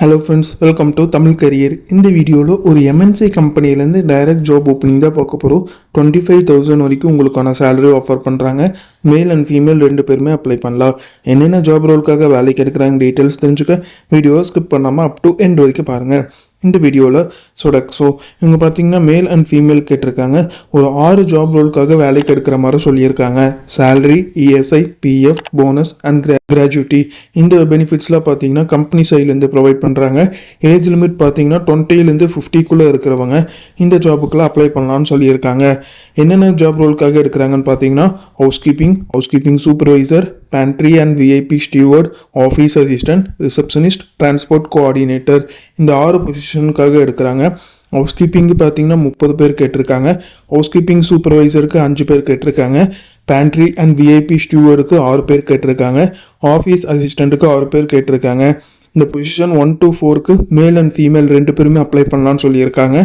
Hello friends, welcome to Tamil career. இந்த வீடியோவில் ஒரு எம்என்சி கம்பெனிலேருந்து டைரக்ட் ஜாப் ஓப்பனிங் தான் பார்க்க போகிறோம். 25,000 வரைக்கும் உங்களுக்கான சேலரி ஆஃபர் பண்ணுறாங்க. மேல் அண்ட் ஃபீமேல் 2 பேருமே அப்ளை பண்ணலாம். என்னென்ன ஜாப் ரோலுக்காக வேலைக்கு எடுக்கிறாங்க டீட்டெயில்ஸ் தெரிஞ்சுக்க வீடியோவை ஸ்கிப் பண்ணாமல் அப் டு எண்ட் வரைக்கும் பாருங்கள். இந்த வீடியோவில் இவங்க பார்த்தீங்கன்னா மேல் அண்ட் ஃபீமேல் கேட்டிருக்காங்க. ஒரு 6 ஜாப் ரோலுக்காக வேலைக்கு எடுக்கிற மாதிரி சொல்லியிருக்காங்க. Salary, ESI, PF, bonus and gratuity இந்த பெனிஃபிட்ஸ்லாம் பார்த்தீங்கன்னா கம்பெனி சைட்லேருந்து ப்ரொவைட் பண்ணுறாங்க. ஏஜ் லிமிட் பார்த்தீங்கன்னா 20லேருந்து 50க்குள்ளே இருக்கிறவங்க இந்த ஜாபுக்கெல்லாம் அப்ளை பண்ணலான்னு சொல்லியிருக்காங்க. என்னென்ன ஜாப் ரோலுக்காக எடுக்கிறாங்கன்னு பார்த்தீங்கன்னா housekeeping supervisor, pantry and VIP Stewart, office assistant, receptionist, transport coordinator இந்த 6 பொசிஷனுக்காக எடுக்கிறாங்க. ஹவுஸ்கீப்பிங்கு பார்த்தீங்கன்னா 30 பேர் கேட்டிருக்காங்க. ஹவுஸ்கீப்பிங் சூப்பர்வைசருக்கு 5 பேர் கேட்டிருக்காங்க. பேண்ட்ரி அண்ட் விஐபி ஸ்டீவர்டுக்கு 6 பேர் கேட்டிருக்காங்க. ஆஃபீஸ் அசிஸ்டண்ட்டுக்கு 6 பேர் கேட்டிருக்காங்க. இந்த position 1 to 4க்கு male and female 2 பேருமே அப்ளை பண்ணலான்னு சொல்லியிருக்காங்க.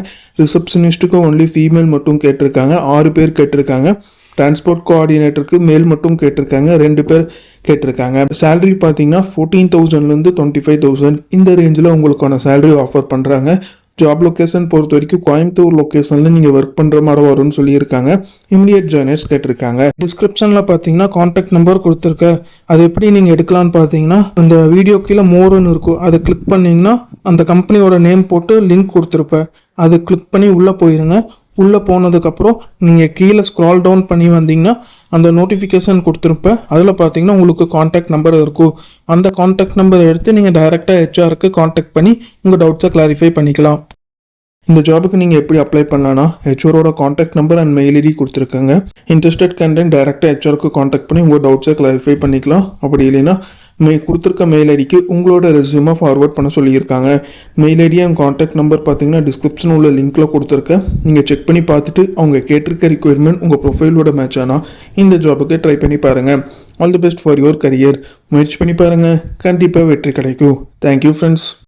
ரிசப்ஷனிஸ்ட்டுக்கு ஒன்லி ஃபீமேல் மட்டும் கேட்டிருக்காங்க, 6 பேர் கேட்டிருக்காங்க. டிரான்ஸ்போர்ட் கோஆர்டினேட்டருக்கு மேல் மட்டும் கேட்டிருக்காங்க, 2 பேர் கேட்டிருக்காங்க. சேலரி பார்த்தீங்கன்னா 14,000லேருந்து 25,000 இந்த ரேஞ்சில் உங்களுக்கான சேலரி ஆஃபர் பண்ணுறாங்க. ஜாப் லொக்கேஷன் பொறுத்த வரைக்கும் கோயம்புத்தூர் லொக்கேஷனில் நீங்கள் ஒர்க் பண்ணுற மாதிரி வரும்னு சொல்லியிருக்காங்க. இமிடியேட் ஜாயினர்ஸ் கேட்டிருக்காங்க. டிஸ்கிரிப்ஷனில் பார்த்தீங்கன்னா கான்டாக்ட் நம்பர் கொடுத்துருக்கேன். அது எப்படி நீங்கள் எடுக்கலான்னு பார்த்தீங்கன்னா அந்த வீடியோ கீழே மோர்னு இருக்கும், அதை கிளிக் பண்ணிங்கன்னா அந்த கம்பெனியோட நேம் போட்டு லிங்க் கொடுத்துருப்பேன். அதை கிளிக் பண்ணி உள்ளே போயிருங்க. உள்ளே போனதுக்கப்புறம் நீங்கள் கீழே ஸ்க்ரால் டவுன் பண்ணி வந்தீங்கன்னா அந்த நோட்டிஃபிகேஷன் கொடுத்துருப்பேன். அதில் பார்த்தீங்கன்னா உங்களுக்கு கான்டாக்ட் நம்பர் இருக்கும். அந்த கான்டாக்ட் நம்பரை எடுத்து நீங்கள் டைரெக்டாக ஹெச்ஆருக்கு கான்டாக்ட் பண்ணி உங்கள் டவுட்ஸை கிளாரிஃபை பண்ணிக்கலாம். இந்த ஜாபுக்கு நீங்கள் எப்படி அப்ளை பண்ணலான்னா ஹெச்ஆரோட contact number and mail ID கொடுத்துருக்காங்க. இன்ட்ரெஸ்டட் கேண்டிடேட் டைரெக்டாக ஹெச்ஆருக்கு கான்டாக்ட் பண்ணி உங்கள் டவுட்ஸை கிளாரிஃபை பண்ணிக்கலாம். அப்படி இல்லைன்னா கொடுத்துருக்க மெயில் ஐடிக்கு உங்களோட ரெஸ்யூமை ஃபார்வர்ட் பண்ண சொல்லியிருக்காங்க. Mail ID and contact number பார்த்தீங்கன்னா டிஸ்கிரிப்ஷன் உள்ள லிங்க்கில் கொடுத்துருக்கேன். நீங்கள் செக் பண்ணி பார்த்துட்டு அவங்க கேட்டிருக்க ரிக்வயர்மெண்ட் உங்கள் ப்ரொஃபைலோட மேட்ச் ஆனால் இந்த ஜாபுக்கு ட்ரை பண்ணி பாருங்கள். All the best for your career. முயற்சி பண்ணி பாருங்கள், கண்டிப்பாக வெற்றி கிடைக்கும். Thank you friends.